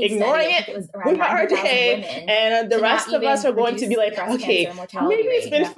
European ignoring study, I think it, it was around going about our 900,000 day, women and the to rest not of us even are going to be reduce like, breast okay, cancer mortality maybe it's rate. been Yeah.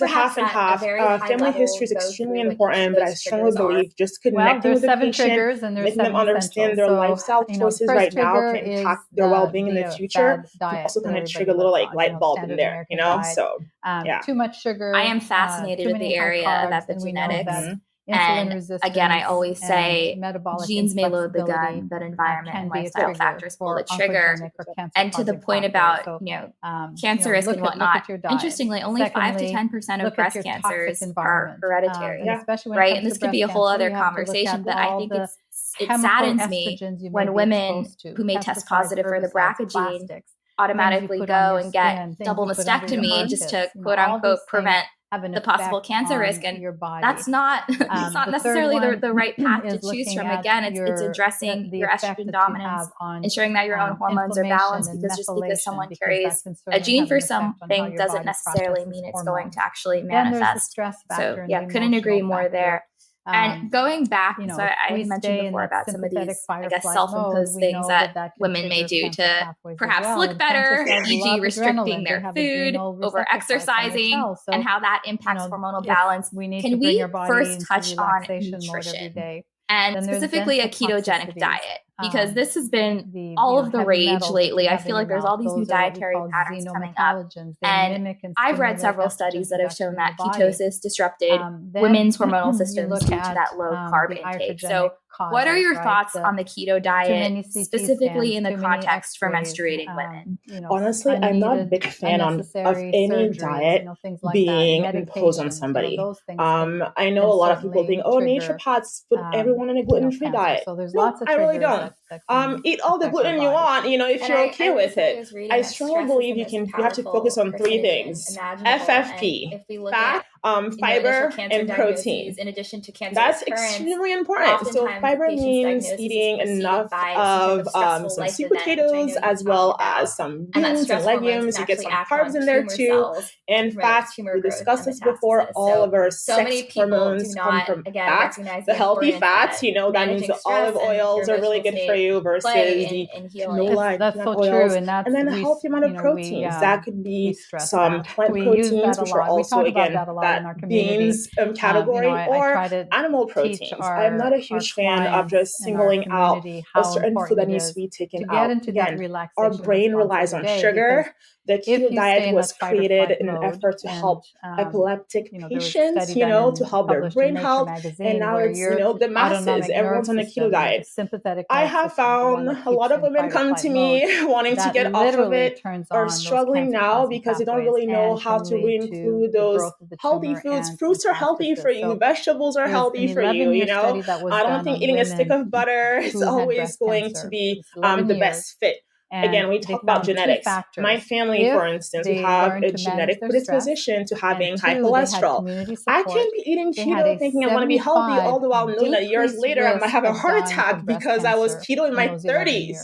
there's a perhaps half and at a half. very high Family level history is go extremely through what each important, of but I those strongly triggers are? believe just Well, connecting there's with the 7 patient, triggers and there's making 7 them understand essentials. their So, lifestyle the choices first right now trigger can is impact their well-being in the future, fad can diet also that kind of trigger a everybody little lives like on, light bulb in standard there, American diet. So yeah. Too much sugar. I am fascinated too with many the high area of carbs, and we know that epigenetics. insulin And resistance again, I always and say metabolic genes may load the inflexibility gun, but environment can and be a lifestyle trigger factors pull for the trigger. oncogenic or cancer And to the causing point pathways. about, So, cancer risk and look whatnot, at your diet. interestingly, only 5 to Secondly, 10% of look at breast your toxic cancers are environment. hereditary. And especially when it Right. comes And this to could be a breast whole cancer, other you have to look conversation, at but I all think the it chemical saddens me estrogens you may when be women exposed to, who may test positive for the pesticides, BRCA gene plastics, automatically put on go your and get skin, things double you put under your mastectomy just to armpits, quote all unquote these things prevent the possible cancer risk. And that's not, it's not necessarily the right path to choose from. Again, it's addressing your estrogen dominance, ensuring that your own hormones are balanced, because just because someone carries a gene for something doesn't necessarily mean it's going to actually manifest. So yeah, couldn't agree more there. And going back, so I mentioned before about some of these, I guess, self-imposed things that women may do to perhaps look better, e.g. restricting their food, over-exercising, and how that impacts hormonal balance. Can we first touch on nutrition? And specifically a ketogenic diet, because this has been all of the rage lately. I feel like there's all these new dietary patterns coming up. And I've read several studies that have shown that ketosis disrupted women's hormonal systems due to that low carb intake. So what are your thoughts on the keto diet, specifically in the context for menstruating women? Honestly, I'm not a big fan of any diet being imposed on somebody. I know a lot of people think, oh, naturopaths put everyone on a gluten-free diet. So there's No, lots of I really triggers don't. Eat all the gluten you want, if you're okay with it. I strongly believe you have to focus on three things: FFP, fat, fiber, and protein. In addition to cancer, that's extremely important. So fiber means eating enough of some sweet potatoes, as well as some beans and legumes. You get some carbs in there too. And fat, we discussed this before, all of our sex hormones come from fat. The healthy fats, that means the olive oils are really good for you versus the canola. That's so oils. true. And then a healthy amount of proteins. That could be some plant proteins, which are also, again, that beans category, or animal proteins. I'm not a huge fan of just singling out a certain food that needs to be taken out. Again, our brain relies on sugar. The keto diet was created in an effort to help epileptic patients, to help their brain health. And now it's, the masses, everyone's on the keto diet. I have found a lot of women come to me wanting to get off of it, or struggling now because they don't really know how to re-include those healthy foods. Fruits are healthy for you. Vegetables are healthy for you, I don't think eating a stick of butter is always going to be the best fit. Again, we talk about genetics. My family, for instance, we have a genetic predisposition to having high cholesterol. I can be eating keto thinking I want to be healthy, all the while knowing that years later I might have a heart attack because I was keto in my 30s,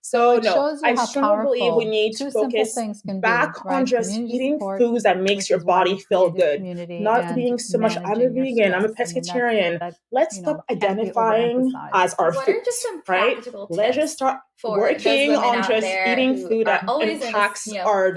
So no, I strongly believe we need to focus back on just eating foods that makes your body feel good, not being so much, I'm a vegan, I'm a pescatarian. Let's stop identifying as our foods, right? Let's just start working on just eating food that impacts our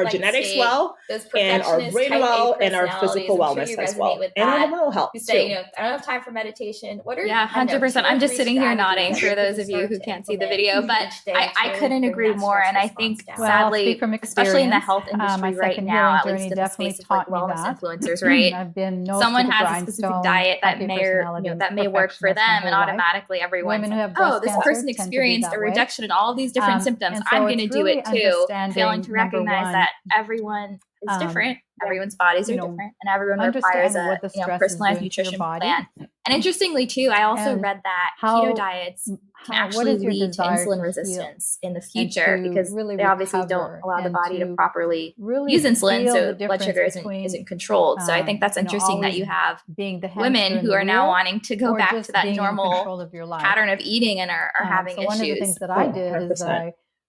genetics well, and our brain well, and our physical wellness as well, and our hormonal health too. I don't have time for meditation. What are 100%. I'm just sitting here nodding for those of you who can't see the video, but I couldn't agree more. And I think sadly, especially in the health industry right now, at least in the space of like wellness influencers, right? Someone has a specific diet that may work for them, and automatically everyone's like, oh, this person experienced a reduction in all of these different symptoms. I'm going to do it too, failing to recognize that everyone is different. Everyone's bodies are different, and everyone requires a personalized nutrition plan. And interestingly too, I also read that keto diets can actually lead to insulin resistance in the future, because they obviously don't allow the body to properly use insulin, so blood sugar isn't controlled. So I think that's interesting that you have women who are now wanting to go back to that normal pattern of eating and are having issues. One of the things that I did is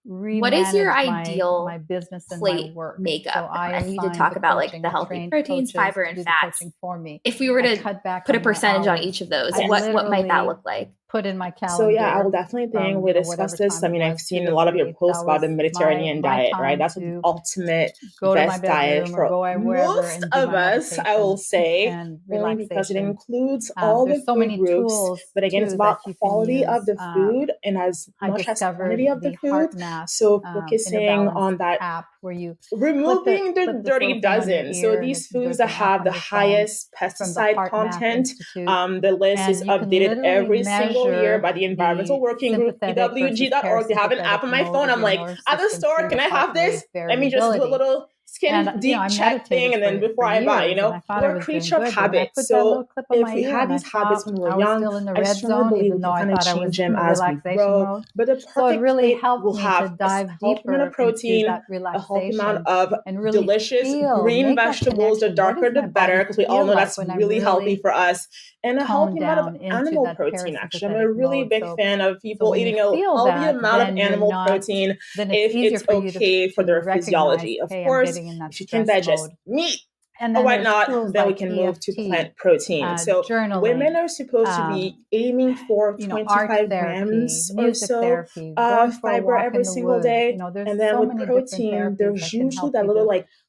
what is your ideal my business and plate my work makeup? So and you did talk about like the healthy proteins, fiber, and fats. For me. If we were to put a percentage on each of those, what might that look like? Put in my calendar. So yeah, I will definitely think we discussed this. I mean, I've seen a lot of your posts about the Mediterranean diet, right? That's the ultimate best diet for most of us, I will say, only because it includes all the food groups. But again, it's about quality of the food and as much as quantity of the food. So focusing on that, removing the dirty dozen. So these foods that have the highest pesticide content, the list is updated every single year by the Environmental Working Group, EWG.org. They have an app on my phone. I'm like, at the store, can I have this? Let me just do a little skin deep check thing, and then before I buy, we're a creature of habit. So if we had these habits when we were young, I strongly believe we can kind of change them as we grow. But the perfect plate will have a healthy amount of protein, a healthy amount of delicious green vegetables. The darker the better, because we all know that's really healthy for us, and a healthy amount of animal protein. Actually, I'm a really big fan of people eating a healthy amount of animal protein if it's okay for their physiology. Of course, if you can digest meat or whatnot, then we can move to plant protein. So women are supposed to be aiming for 25 grams or so of fiber every single day. And then with protein, there's usually that little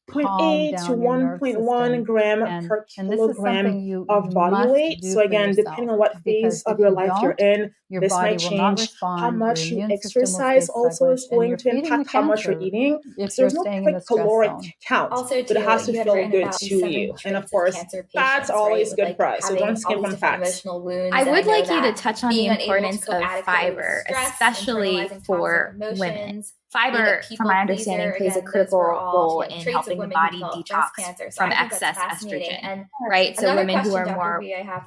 0.8 to 1.1 gram per kilogram of body weight. So again, depending on what phase of your life you're in, this might change. How much you exercise also is going to impact how much you're eating. So there's no quick caloric count, but it has to feel good to you. And of course, fats are always good for us. So don't skip on fats. I would like you to touch on the importance of fiber, especially for women. Fiber, from my understanding, plays a critical role in helping the body detox from excess estrogen, right? So women who are more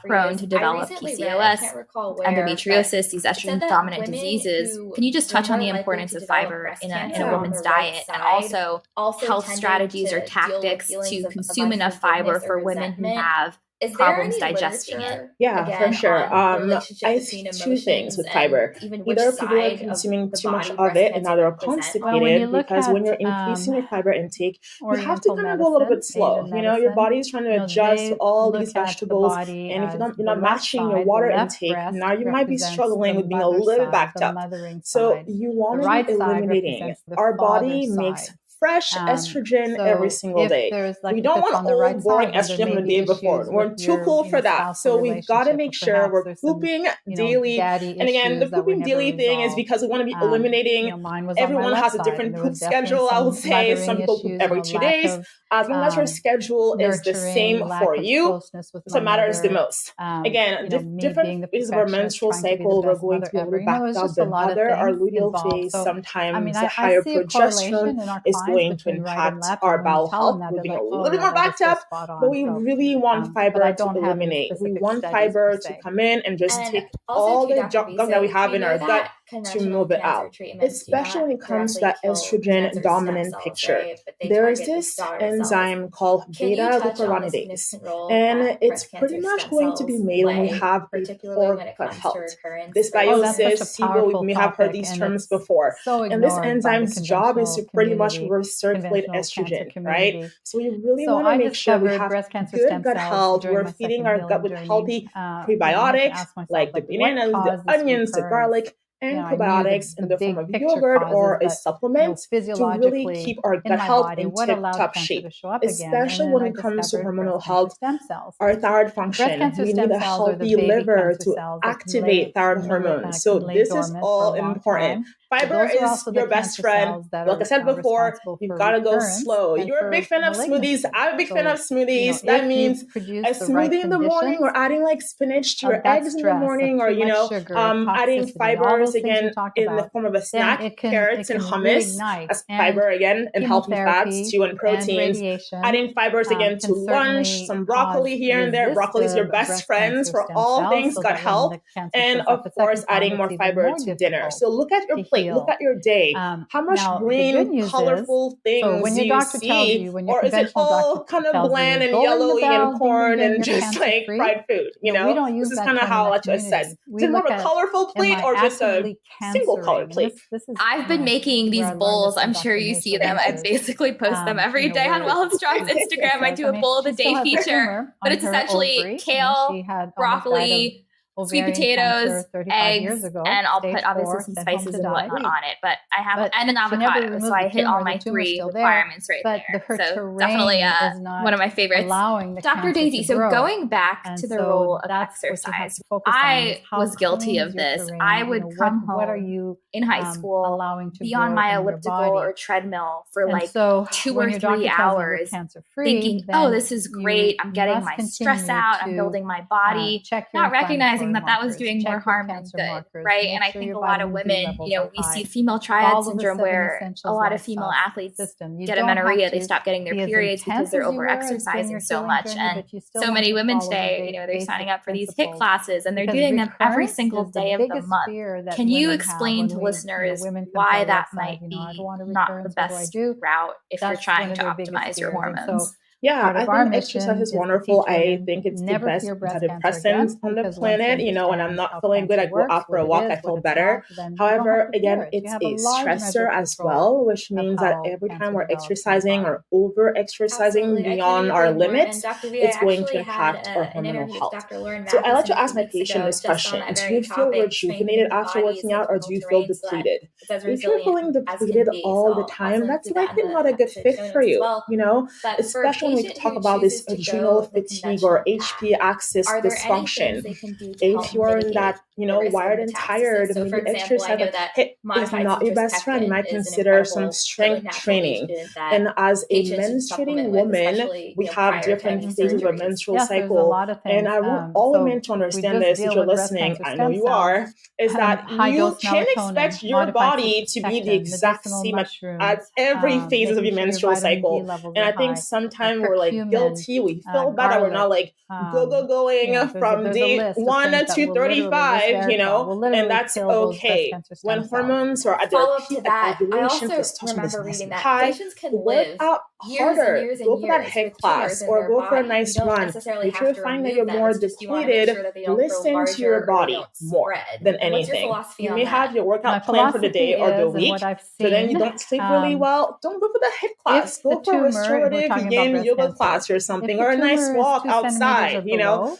prone to develop PCOS, endometriosis, these estrogen-dominant diseases, can you just touch on the importance of fiber in a woman's diet, and also health strategies or tactics to consume enough fiber for women who have problems digesting it? Yeah, for sure. I see two things with fiber. Either people are consuming too much of it and now they're constipated, because when you're increasing your fiber intake, you have to kind of go a little bit slow. Your body is trying to adjust to all these vegetables, and if you're not matching your water intake, now you might be struggling with being a little backed up. So you want to be eliminating. Our body makes fresh estrogen every single day. We don't want old, boring estrogen from the day before. We're too cool for that. So we've got to make sure we're pooping daily. And again, the pooping daily thing is because we want to be eliminating. Everyone has a different poop schedule, I would say. Some people poop every 2 days. As long as your schedule is the same for you, what matters the most. Again, different phases of our menstrual cycle, we're going to be a little backed up than other. Our luteal phase, sometimes higher progesterone is going to impact our bowel health. We're being a little bit more backed up, but we really want fiber to eliminate. We want fiber to come in and just take all the junk that we have in our gut to move it out, especially when it comes to that estrogen dominant picture. There is this enzyme called beta-glucuronidase, and it's pretty much going to be made when we have a poor gut health. Dysbiosis, SIBO, we may have heard these terms before. And this enzyme's job is to pretty much recirculate estrogen, right? So we really want to make sure we have good gut health. We're feeding our gut with healthy prebiotics like the bananas, the onions, the garlic, and probiotics in the form of yogurt or a supplement to really keep our gut health in tip-top shape, especially when it comes to hormonal health, our thyroid function. We need a healthy liver to activate thyroid hormones. So this is all important. Fiber is your best friend. Like I said before, you've got to go slow. You're a big fan of smoothies. I'm a big fan of smoothies. That means a smoothie in the morning, or adding spinach to your eggs in the morning, or adding fibers again in the form of a snack, carrots and hummus as fiber again, and healthy fats too, and proteins. Adding fibers again to lunch, some broccoli here and there. Broccoli is your best friends for all things gut health, and of course adding more fiber to dinner. So look at your plate. Look at your day. How much green, colorful things do you see? Or is it all kind of bland and yellowy and corn and just fried food? This is kind of how I said. Is it more of a colorful plate or just a single color plate? I've been making these bowls. I'm sure you see them. I basically post them every day on WellnStrong's Instagram. I do a bowl of the day feature, but it's essentially kale, broccoli, sweet potatoes, eggs, and I'll put obviously some spices and whatnot on it. But I have and an avocado, so I hit all my 3 requirements right there. So definitely one of my favorites. Dr. Daisey, so going back to the role of exercise, I was guilty of this. I would come home in high school, be on my elliptical or treadmill for 2 or 3 hours, thinking, oh, this is great. I'm getting my stress out. I'm building my body, not recognizing realizing that was doing more harm than good, right? And I think a lot of women, we see female triad syndrome where a lot of female athletes get amenorrhea, they stop getting their periods because they're over exercising so much. And so many women today, they're signing up for these HIIT classes and they're doing them every single day of the month. Can you explain to listeners why that might be not the best route if you're trying to optimize your hormones? Yeah, I think exercise is wonderful. I think it's the best antidepressant on the planet. When I'm not feeling good, I go out for a walk, I feel better. However, again, it's a stressor as well, which means that every time we're exercising or over exercising beyond our limits, it's going to impact our hormonal health. So I like to ask my patient this question: do you feel rejuvenated after working out, or do you feel depleted? If you're feeling depleted all the time, that's likely not a good fit for you, especially when we talk about this adrenal fatigue or HP axis dysfunction. If you're in that, wired and tired, maybe exercise is not your best friend. You might consider some strength training. And as a menstruating woman, we have different phases of a menstrual cycle. And I want all women to understand this. If you're listening, I know you are, is that you can't expect your body to be the exact same at every phase of your menstrual cycle. And I think sometimes we're like guilty. We feel bad that we're not like going from day 1 to 35, and that's okay. When hormones are at their peak ovulation, testosterone is nice and high, work out harder. Go for that HIIT class or go for a nice run. If you find that you're more depleted, listen to your body more than anything. You may have your workout plan for the day or the week, but then you don't sleep really well. Don't go for the HIIT class. Go for a restorative yin yoga class or something, or a nice walk outside,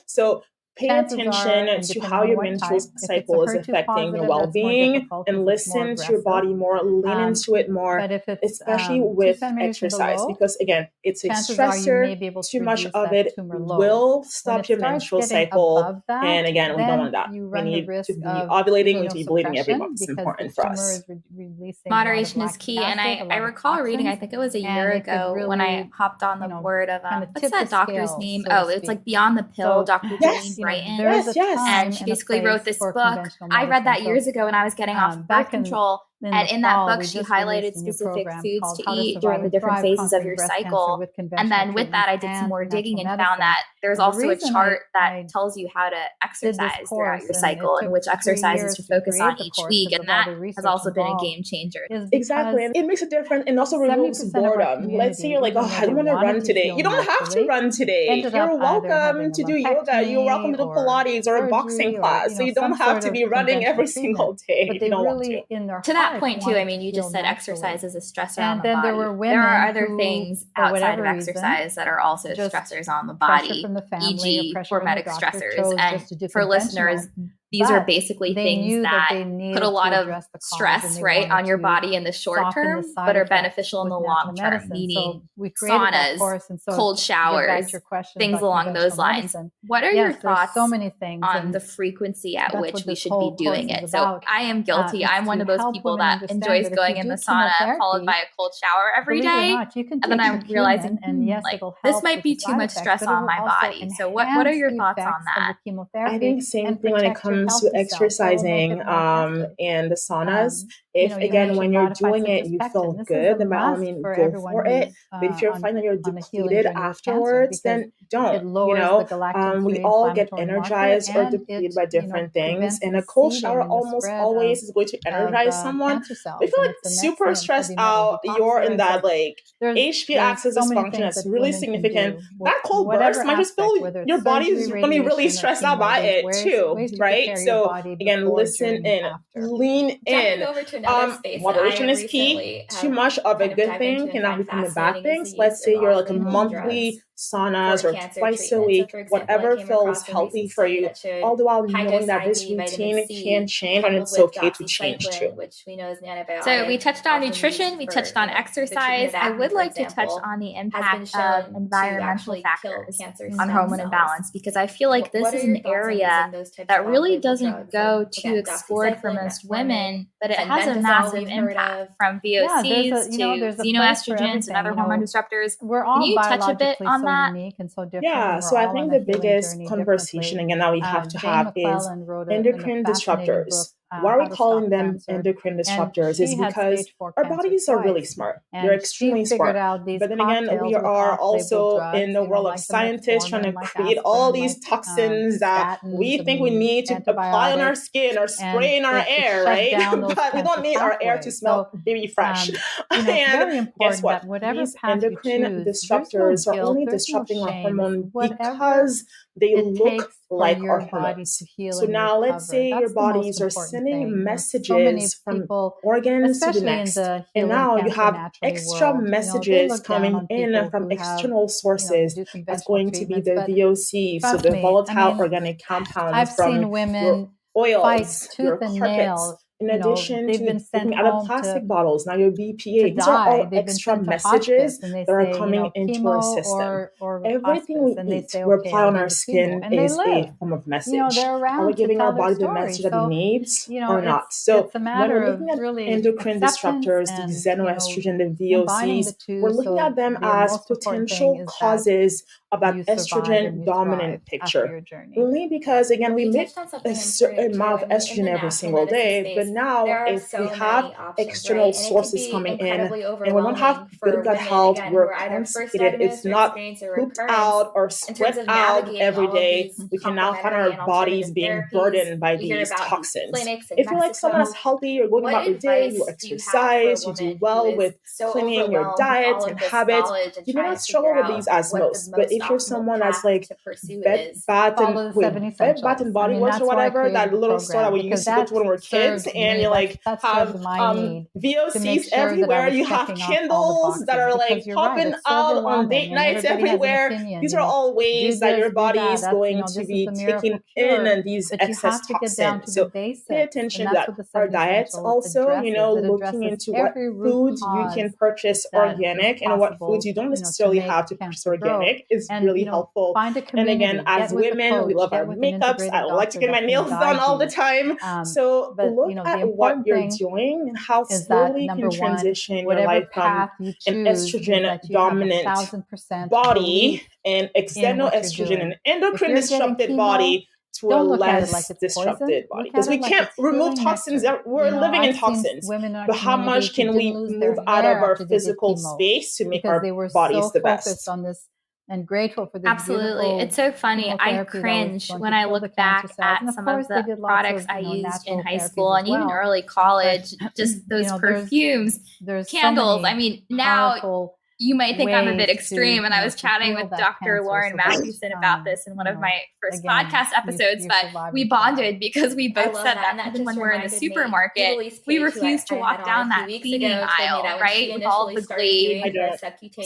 So pay attention to how your menstrual cycle is affecting your well-being, and listen to your body more, lean into it more, especially with exercise, because again, it's a stressor. Too much of it will stop your menstrual cycle. And again, we don't want that. We need to be ovulating, we need to be bleeding every month. It's important for us. Moderation is key. And I recall reading, I think it was a year ago when I hopped on the board of, what's that doctor's name? Oh, it's like Beyond the Pill, Dr. Jane Brighton. Yes. And she basically wrote this book. I read that years ago when I was getting off birth control. And in that book, she highlighted specific foods to eat during the different phases of your cycle. And then with that, I did some more digging and found that there's also a chart that tells you how to exercise throughout your cycle and which exercises to focus on each week. And that has also been a game changer. Exactly. And it makes a difference and also removes boredom. Let's say you're like, I don't want to run today. You don't have to run today. You're welcome to do yoga. You're welcome to do Pilates or a boxing class. So you don't have to be running every single day if you don't want to. To that point too, you just said exercise is a stressor on the body. There are other things outside of exercise that are also stressors on the body, e.g. hormetic stressors. And for listeners, these are basically things that put a lot of stress, right, on your body in the short term, but are beneficial in the long term, meaning saunas, cold showers, things along those lines. What are your thoughts on the frequency at which we should be doing it? So I am guilty. I'm one of those people that enjoys going in the sauna followed by a cold shower every day. And then I'm realizing, this might be too much stress on my body. So what are your thoughts on that? I think same thing when it comes to exercising and the saunas. If again, when you're doing it, you feel good, then by all means go for it. But if you're finding that you're depleted afterwards, then don't. We all get energized or depleted by different things, and a cold shower almost always is going to energize someone. I feel like super stressed out. You're in that HP axis dysfunction that's really significant. That cold burst might just feel your body is going to be really stressed out by it too, right? So again, listen in, lean in. Moderation is key. Too much of a good thing cannot become a bad thing. Let's say you're like a monthly saunas or twice a week, whatever feels healthy for you, all the while knowing that this routine can change and it's okay to change too. So we touched on nutrition, we touched on exercise. I would like to touch on the impact of environmental factors on hormone imbalance, because I feel like this is an area that really doesn't go too explored for most women, but it has a massive impact from VOCs to xenoestrogens and other hormone disruptors. Can you touch a bit on that? unique and so different. Yeah, so I think the biggest conversation again that we have to have is endocrine disruptors. Why are we calling them endocrine disruptors? Is because our bodies are really smart. They're extremely smart. But then again, we are also in the world of scientists trying to create all these toxins that we think we need to apply on our skin or spray in our air, right? But we don't need our air to smell baby fresh. And guess what? These endocrine disruptors are only disrupting our hormone because they look like our hormones. So now let's say your bodies are sending messages from organs to the next. And now you have extra messages coming in from external sources. That's going to be the VOC, so the volatile organic compounds from your oils, your carpets. In addition to taking out of plastic bottles, now your BPA, these are all extra messages that are coming into our system. Everything we eat, we apply on our skin is a form of message. Are we giving our body the message that it needs or not? So when we're looking at endocrine disruptors, the xenoestrogen, the VOCs, we're looking at them as potential causes of that estrogen dominant picture. Only because, again, we make a certain amount of estrogen every single day, but now if we have external sources coming in and we don't have good gut health, we're constipated, it's not pooped out or sweat out every day, we can now find our bodies being burdened by these toxins. If you're like someone that's healthy, you're going about your day, you exercise, you do well with cleaning your diet and habits, you may not struggle with these as most. But if you're someone that's like Bed Bath and Body Works or whatever, that little store that we used to go to when we were kids, and you like have VOCs everywhere, you have candles that are like popping out on date nights everywhere. These are all ways that your body is going to be taking in these excess toxins. So pay attention to that. Our diets also, looking into what foods you can purchase organic and what foods you don't necessarily have to purchase organic is really helpful. And again, as women, we love our makeups. I like to get my nails done all the time. So look at what you're doing and how slowly you can transition your life from an estrogen dominant body and xenoestrogen and endocrine disrupted body to a less disrupted body. Because we can't remove toxins. We're living in toxins. But how much can we move out of our physical space to make our bodies the best? And grateful for this. Absolutely. It's so funny. I cringe when I look back at some of the products I used in high school and even early college, just those perfumes, candles. I mean, now you might think I'm a bit extreme. And I was chatting with Dr. Lauren Mathewson about this in one of my first podcast episodes, but we bonded because we both said that even when we're in the supermarket, we refuse to walk down that cleaning aisle, right? With all the Glade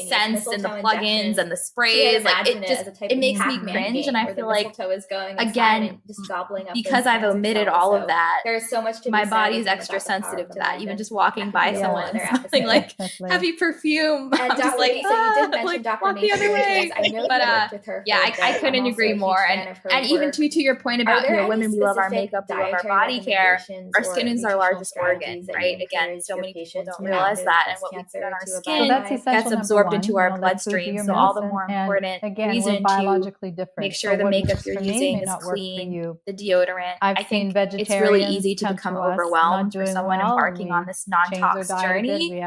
scents and the plugins and the sprays. Like it makes me cringe. And I feel like, again, because I've omitted all of that, there's so much to my body's extra sensitive to that. Even just walking by someone and smelling like heavy perfume. Just like, so you did mention Dr. Walk the other way. I know but with her I couldn't agree more. And even to your point about women, we love our makeup, we love our body care. Our skin is our largest organ, right? Again, so many people don't realize that, and what we put on our skin gets absorbed into our bloodstream. So all the more important reason to make sure the makeup you're using is clean, the deodorant. I think it's really easy to become overwhelmed for someone embarking on this non-tox journey,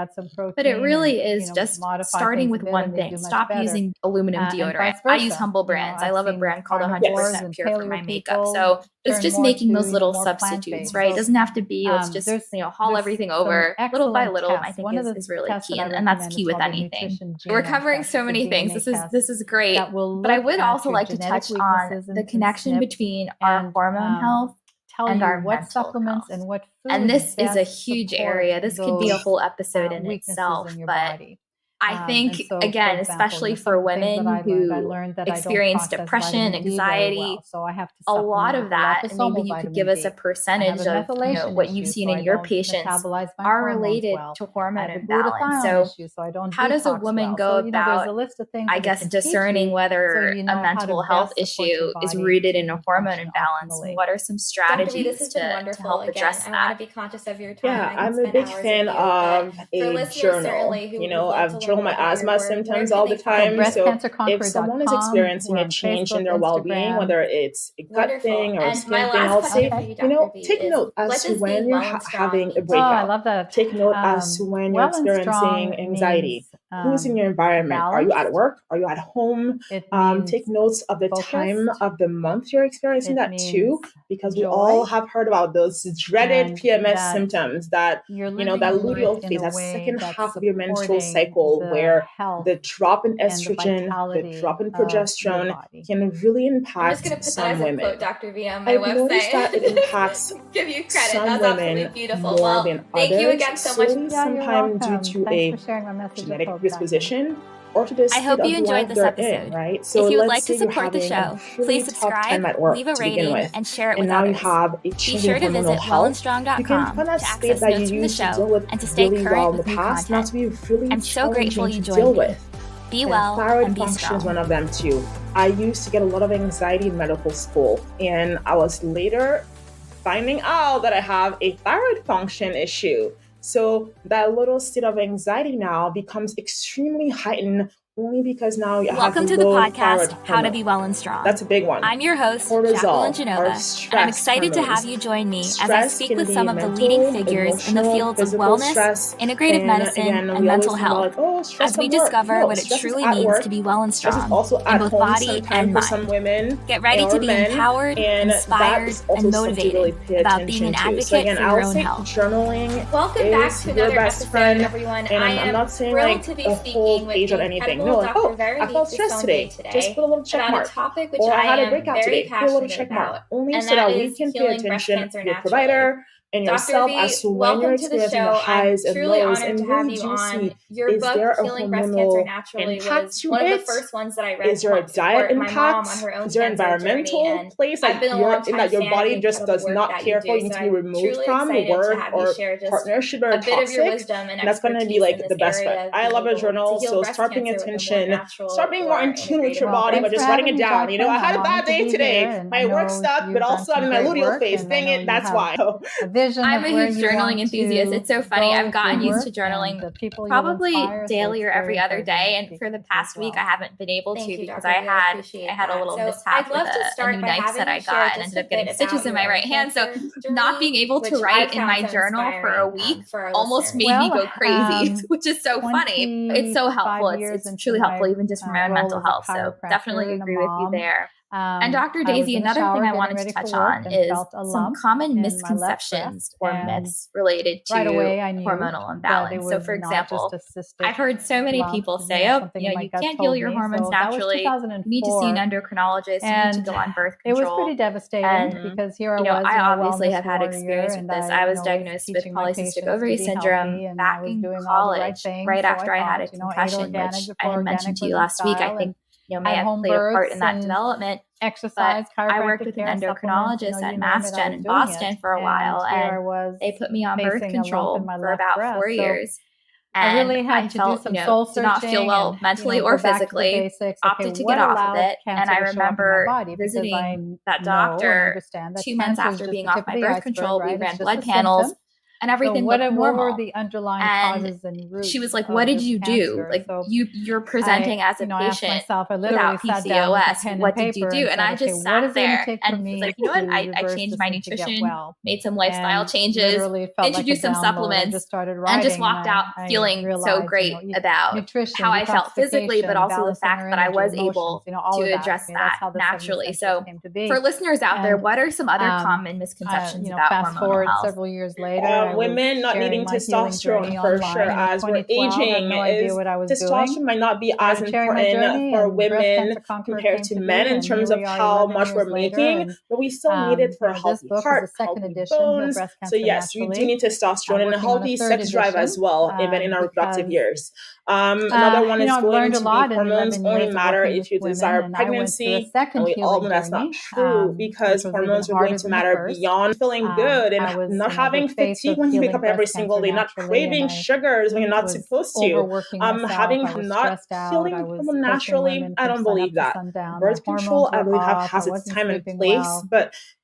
but it really is just starting with one thing. Stop using aluminum deodorant. I use Humble Brands. I love a brand called 100% Pure for my makeup. So it's just making those little substitutes, right? It doesn't have to be, let's just, haul everything over little by little, I think is really key. And that's key with anything. We're covering so many things. This is great. But I would also like to touch on the connection between our hormone health and our mental health. And this is a huge area. This could be a whole episode in itself, but I think, again, especially for women who experience depression, anxiety, a lot of that, and maybe you could give us a percentage of what you've seen in your patients, are related to hormone imbalance. So how does a woman go about, I guess, discerning whether a mental health issue is rooted in a hormone imbalance? And what are some strategies to help address that? Yeah, I'm a big fan of a journal. I've journal my asthma symptoms all the time. So if someone is experiencing a change in their well-being, whether it's a gut thing or a skin thing, I'll say, take note as to when you're having a breakout. I love that. Take note as to when you're experiencing anxiety. Who's in your environment? Are you at work? Are you at home? Take notes of the time of the month you're experiencing that too, because we all have heard about those dreaded PMS symptoms that, that luteal phase, that second half of your menstrual cycle, where the drop in estrogen, the drop in progesterone can really impact some women. Quote, Dr. V, on my website. Noticed that it impacts Give you credit. some That's women beautiful. more than thank others. you again so much. Sometimes due to a genetic disposition, or to this I hope you enjoyed this episode. Right? So if you would let's like to support the show, please subscribe, leave a rating, and share it with others. Now you have a Be sure to visit WellnStrong.com to access notes from the show and to stay current with new content. I'm so grateful you joined me. Be well and be strong. Is one of them too. I used to get a lot of anxiety in medical school, and I was later finding out that I have a thyroid function issue. So that little state of anxiety now becomes extremely heightened only because now you Welcome have to the podcast, How to Be Well and Strong. That's a big one. I'm your host, Cortisol, Jacqueline Genova, and I'm excited to have you join me as I speak with some of the leading figures in the fields of wellness, integrative medicine, and mental health, as we discover what it truly means to be well and strong in both body and mind. Some women Get ready to be empowered, inspired, and motivated about being an advocate for your own health. Journaling Welcome back to another episode, everyone. And I'm not saying like to be a whole speaking page with on anything. the No, like, Dr. I felt stressed today. Just put a little check mark. A topic which or I had a am breakout very today. Put a little check mark. about, Only so that we can pay attention to your provider and yourself as to when you're experiencing the highs and lows, and really do see, is there a hormonal impact to it? Is there a diet impact? Is there an environmental place that your body just does not care for, you need to be removed from, work or partnership or toxic? That's going to be like the best friend. I love a journal, so start paying attention, start being more in tune with your body, but just writing it down. I had a bad day today. My work stuck, but also I'm in my luteal phase. Dang it, that's why. I'm a huge journaling enthusiast. It's so funny. I've gotten used to journaling probably daily or every other day, and for the past week I haven't been able to because I had a little mishap with a new knife that I got and ended up getting stitches in my right hand. So not being able to write in my journal for a week almost made me go crazy, which is so funny. It's so helpful. It's truly helpful, even just for my own mental health. So definitely agree with you there. And Dr. Daisey, another thing I wanted to touch on is some common misconceptions or myths related to hormonal imbalance. So for example, I've heard so many people say, you can't heal your hormones naturally. You need to see an endocrinologist. You need to go on birth control. It was pretty devastating because here I was. I obviously have had experience with this. I was diagnosed with polycystic ovary syndrome back in college, right after I had a concussion, which I had mentioned to you last week. I think may have played a part in that development. Exercise, I worked with an endocrinologist at Mass Gen in Boston for a while, and they put me on birth control for about 4 years. And I really had to do some soul searching. Did not feel well mentally or physically. Opted to get off of it, and I remember visiting that doctor 2 months after being off my birth control. We ran blood panels. And everything looked normal. What were the underlying causes and roots? She was like, "What did you do? Like you're presenting as a patient without PCOS. What did you do?" And I just sat there and was like, "You know what? I changed my nutrition, made some lifestyle changes, introduced some supplements, and just walked out feeling so great about how I felt physically, but also the fact that I was able to address that naturally." So for listeners out there, what are some other common misconceptions about fast hormonal forward health? several years later. Women not needing testosterone for sure as we're aging. Testosterone might not be as important for women compared to men in terms of how much we're making, but we still need it for a healthy heart, healthy bones. So yes, we do need testosterone and a healthy sex drive as well, even in our reproductive years. Another one is going to be hormones only matter if you desire pregnancy, and we all know that's not true because hormones are going to matter beyond feeling good and not having fatigue when you wake up every single day, not craving sugars when you're not supposed to, having not feeling hormone naturally. I don't believe that. Birth control, I believe, has its time and place, but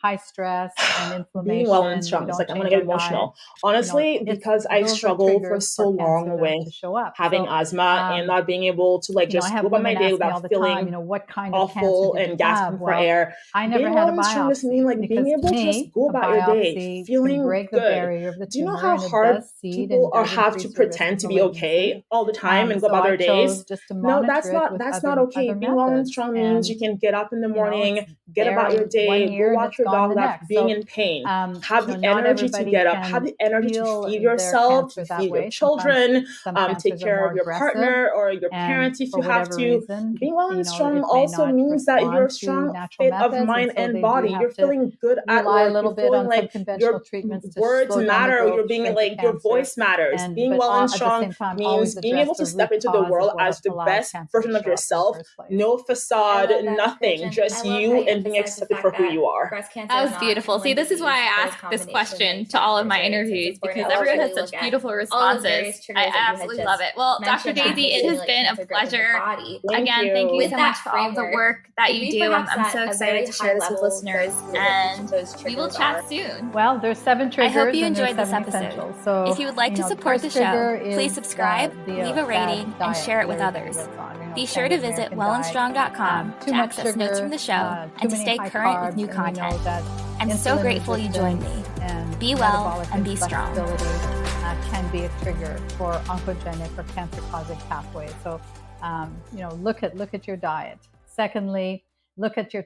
high stress and inflammation. Being well and strong. It's like, I'm going to get emotional. Honestly, because I struggled for so long with having asthma and not being able to like just go about my day without feeling awful and gasping for air. I never being had well a and strong just biopsy mean like being able to just go about your day feeling good. Do you know how hard people have to pretend to be okay all the time and go about their days? No, that's not okay. Being well and strong means you can get up in the morning, get about your day, go walk your dog left, being in pain, have the energy to get up, have the energy to feed yourself, to feed your children, take care of your partner or your parents if you have to. Being well and strong also means that you're a strong fit of mind and body. You're feeling good at work. You're feeling like your words matter. You're being like your voice matters. Being well and strong means being able to step into the world as the best version of yourself. No facade, nothing, just you and being accepted for who you are. That was beautiful. See, this is why I ask this question to all of my interviews, because everyone has such beautiful responses. I absolutely love it. Well, Dr. Daisey, it has been a pleasure. Again, thank you so much for all the work that you do. I'm so excited to share this with listeners, and we will chat soon. Well, there's 7 triggers. I hope you enjoyed this episode. So, if you would like to support the show, please subscribe, leave a rating, and share it with others. Be sure to visit WellnStrong.com to access notes from the show and to stay current with new content. I'm so grateful you joined me. Be well and be strong. Can be a trigger for oncogenic or cancer-causing pathways. So, look at your diet. Secondly, look at your